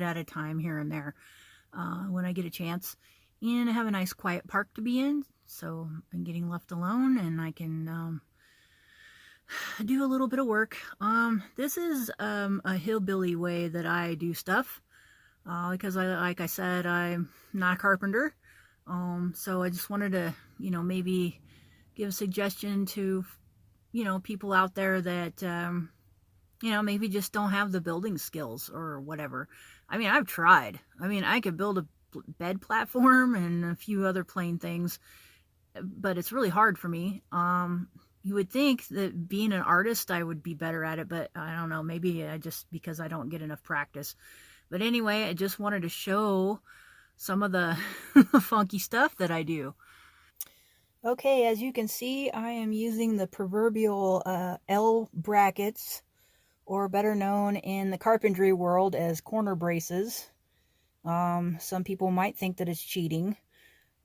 at a time here and there when I get a chance. And I have a nice quiet park to be in, so I'm getting left alone and I can do a little bit of work. This is a hillbilly way that I do stuff because like I said, I'm not a carpenter. So I just wanted to, maybe give a suggestion to, people out there that, maybe just don't have the building skills or whatever. I mean, I've tried. I mean, I could build a bed platform and a few other plain things, but it's really hard for me. You would think that being an artist, I would be better at it, but I don't know. Maybe because I don't get enough practice. But anyway, I just wanted to show some of the funky stuff that I do. Okay, as you can see, I am using the proverbial L brackets, or better known in the carpentry world as corner braces. Some people might think that it's cheating,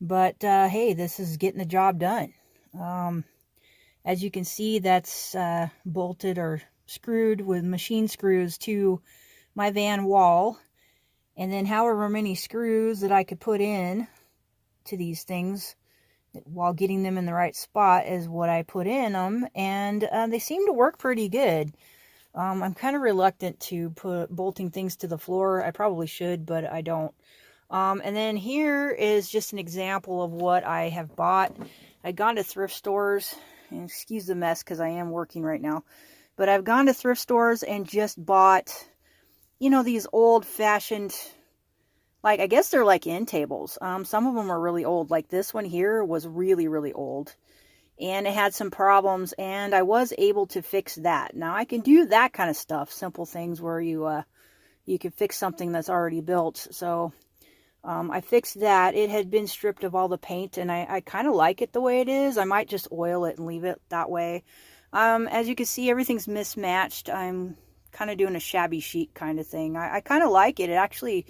but hey, this is getting the job done. As you can see, that's bolted or screwed with machine screws to my van wall, and then however many screws that I could put in to these things while getting them in the right spot is what I put in them, and they seem to work pretty good. I'm kind of reluctant to put bolting things to the floor. I probably should, but I don't. And then here is just an example of what I have bought. I've gone to thrift stores, and excuse the mess because I am working right now, but I've gone to thrift stores and just bought, these old-fashioned, like, I guess they're like end tables. Some of them are really old. Like this one here was really, really old. And it had some problems, and I was able to fix that. Now, I can do that kind of stuff, simple things where you can fix something that's already built. So, I fixed that. It had been stripped of all the paint, and I kind of like it the way it is. I might just oil it and leave it that way. As you can see, everything's mismatched. I'm kind of doing a shabby chic kind of thing. I kind of like it. It actually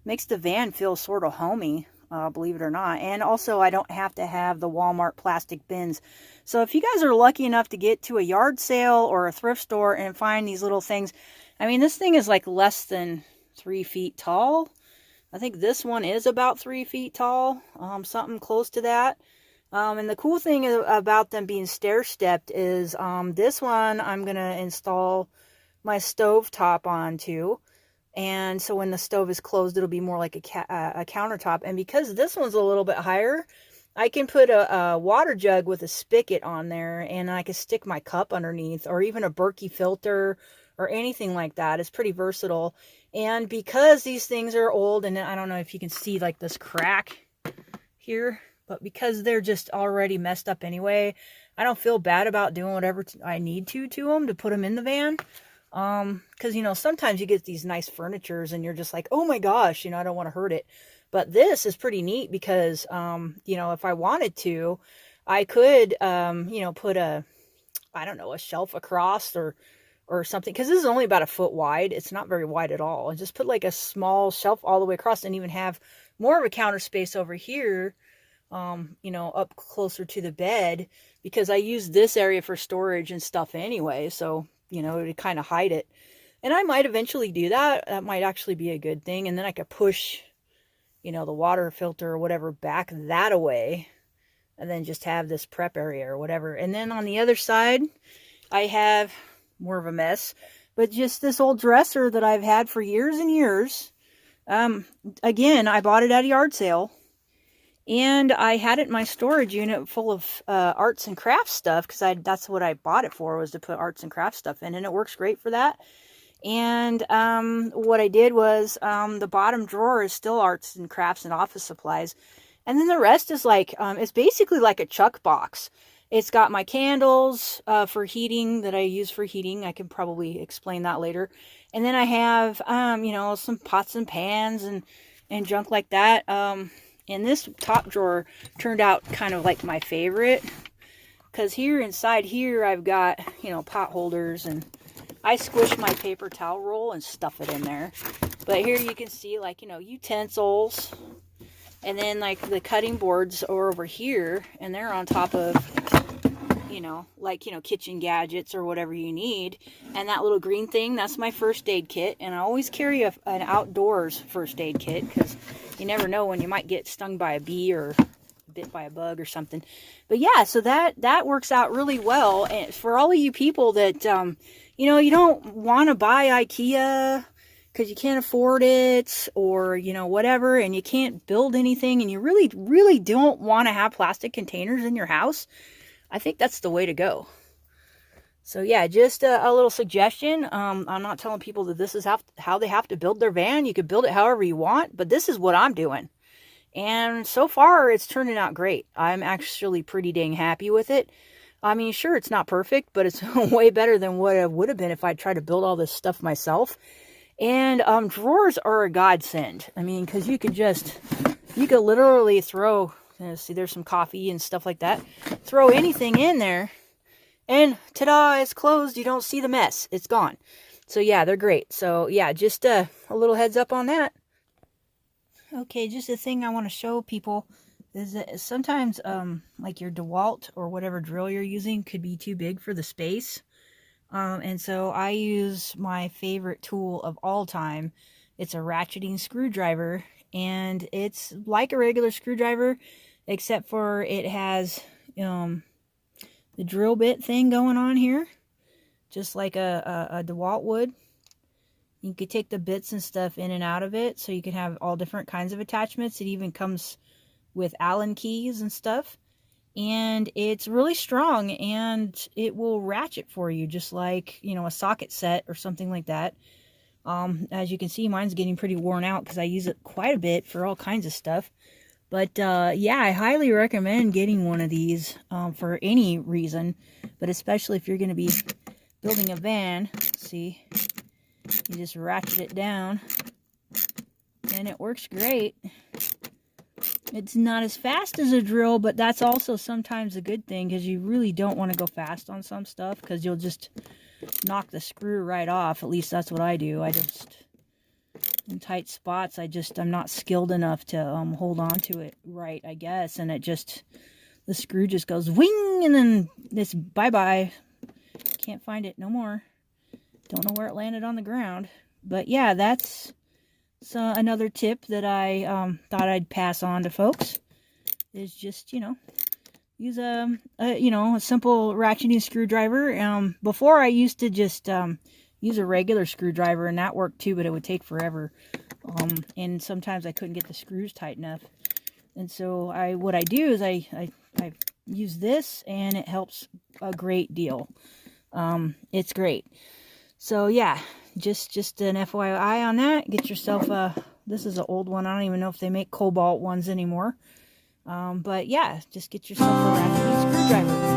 makes the van feel sort of homey. Believe it or not. And also, I don't have to have the Walmart plastic bins. So if you guys are lucky enough to get to a yard sale or a thrift store and find these little things, I mean, this thing is like less than 3 feet tall. I think this one is about 3 feet tall, something close to that. And the cool thing about them being stair-stepped is this one I'm going to install my stove top onto. And so when the stove is closed, it'll be more like a countertop. And because this one's a little bit higher, I can put a water jug with a spigot on there, and I can stick my cup underneath, or even a Berkey filter or anything like that. It's pretty versatile. And because these things are old, and I don't know if you can see like this crack here, but because they're just already messed up anyway, I don't feel bad about doing whatever I need to them to put them in the van. Because, sometimes you get these nice furnitures and you're just like, oh my gosh, I don't want to hurt it. But this is pretty neat because, if I wanted to, I could, put a shelf across or something. Because this is only about 1 foot wide. It's not very wide at all. And just put like a small shelf all the way across and even have more of a counter space over here, up closer to the bed. Because I use this area for storage and stuff anyway. So to kind of hide it. And I might eventually do that. That might actually be a good thing. And then I could push, the water filter or whatever back that away. And then just have this prep area or whatever. And then on the other side, I have more of a mess. But just this old dresser that I've had for years and years. Again, I bought it at a yard sale. And I had it in my storage unit full of arts and crafts stuff because that's what I bought it for, was to put arts and crafts stuff in. And it works great for that. And what I did was the bottom drawer is still arts and crafts and office supplies. And then the rest is like, it's basically like a chuck box. It's got my candles for heating that I use for heating. I can probably explain that later. And then I have, some pots and pans and junk like that. And this top drawer turned out kind of like my favorite. Because here inside here, I've got, pot holders. And I squish my paper towel roll and stuff it in there. But here you can see like, utensils. And then like the cutting boards are over here. And they're on top of, you know, like, you know, kitchen gadgets or whatever you need. And that little green thing, that's my first aid kit. And I always carry an outdoors first aid kit, because you never know when you might get stung by a bee or bit by a bug or something. But yeah, so that works out really well. And for all of you people that, you know, you don't want to buy IKEA because you can't afford it, or, you know, whatever, and you can't build anything, and you really, really don't want to have plastic containers in your house, I think that's the way to go. So yeah, just a little suggestion. I'm not telling people that this is how they have to build their van. You could build it however you want, but this is what I'm doing. And so far, it's turning out great. I'm actually pretty dang happy with it. I mean, sure, it's not perfect, but it's way better than what it would have been if I tried to build all this stuff myself. And drawers are a godsend. I mean, because you could literally throw, see, there's some coffee and stuff like that. Throw anything in there, and ta-da, it's closed. You don't see the mess. It's gone. So yeah, they're great. So yeah, just a little heads up on that. Okay, just a thing I want to show people is that sometimes like your DeWalt or whatever drill you're using could be too big for the space. And so I use my favorite tool of all time. It's a ratcheting screwdriver, and it's like a regular screwdriver, except for it has the drill bit thing going on here, just like a DeWalt would. You could take the bits and stuff in and out of it, so you can have all different kinds of attachments. It even comes with Allen keys and stuff. And it's really strong, and it will ratchet for you, just like, you know, a socket set or something like that. As you can see, mine's getting pretty worn out because I use it quite a bit for all kinds of stuff. But yeah, I highly recommend getting one of these for any reason, but especially if you're going to be building a van. See, you just ratchet it down, and it works great. It's not as fast as a drill, but that's also sometimes a good thing, because you really don't want to go fast on some stuff, because you'll just knock the screw right off. At least that's what I do. I just, in tight spots, I'm not skilled enough to hold on to it right, I guess. And the screw just goes wing, and then it's bye-bye. Can't find it no more. Don't know where it landed on the ground. But yeah, that's another tip that I thought I'd pass on to folks, is just, you know, use a simple ratcheting screwdriver. Before, I used to just use a regular screwdriver, and that worked too, but it would take forever. And sometimes I couldn't get the screws tight enough. And so what I do is I use this, and it helps a great deal. It's great. So yeah, just an FYI on that. Get yourself this is an old one. I don't even know if they make cobalt ones anymore. But yeah, just get yourself a ratcheting screwdriver.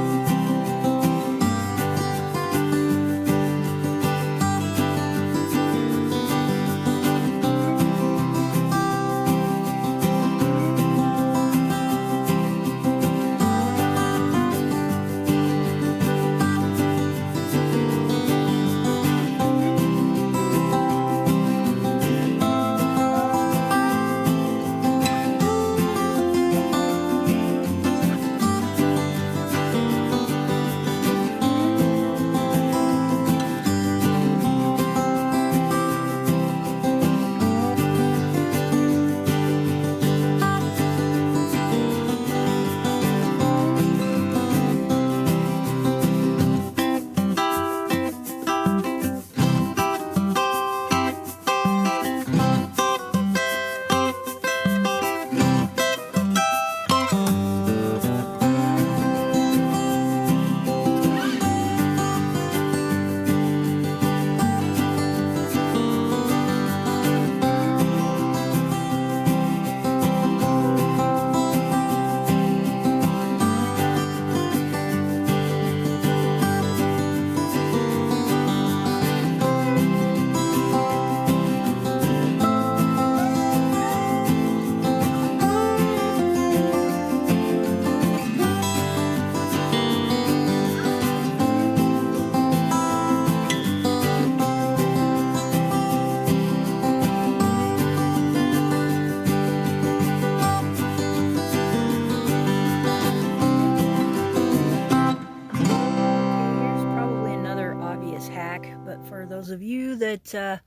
that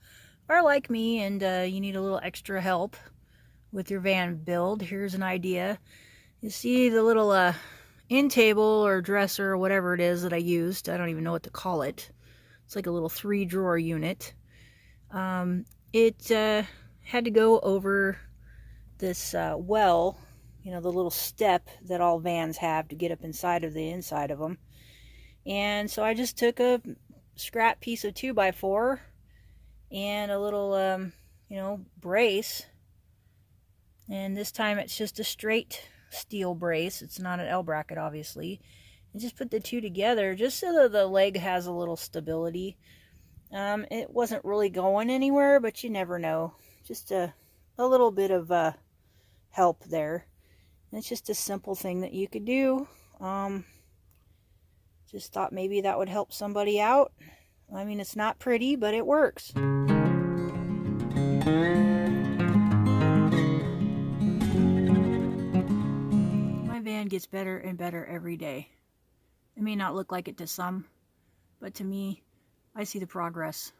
are like me and you need a little extra help with your van build, here's an idea. You see the little end table or dresser or whatever it is that I used. I don't even know what to call it. It's like a little 3-drawer unit. It had to go over this well, you know, the little step that all vans have to get up inside of the inside of them. And so I just took a scrap piece of 2x4 and a little, you know, brace. And this time it's just a straight steel brace. It's not an L bracket, obviously. And just put the two together just so that the leg has a little stability. It wasn't really going anywhere, but you never know. Just a little bit of help there. And it's just a simple thing that you could do. Just thought maybe that would help somebody out. I mean, it's not pretty, but it works. My van gets better and better every day. It may not look like it to some, but to me, I see the progress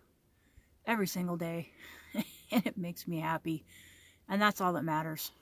every single day, and it makes me happy, and that's all that matters.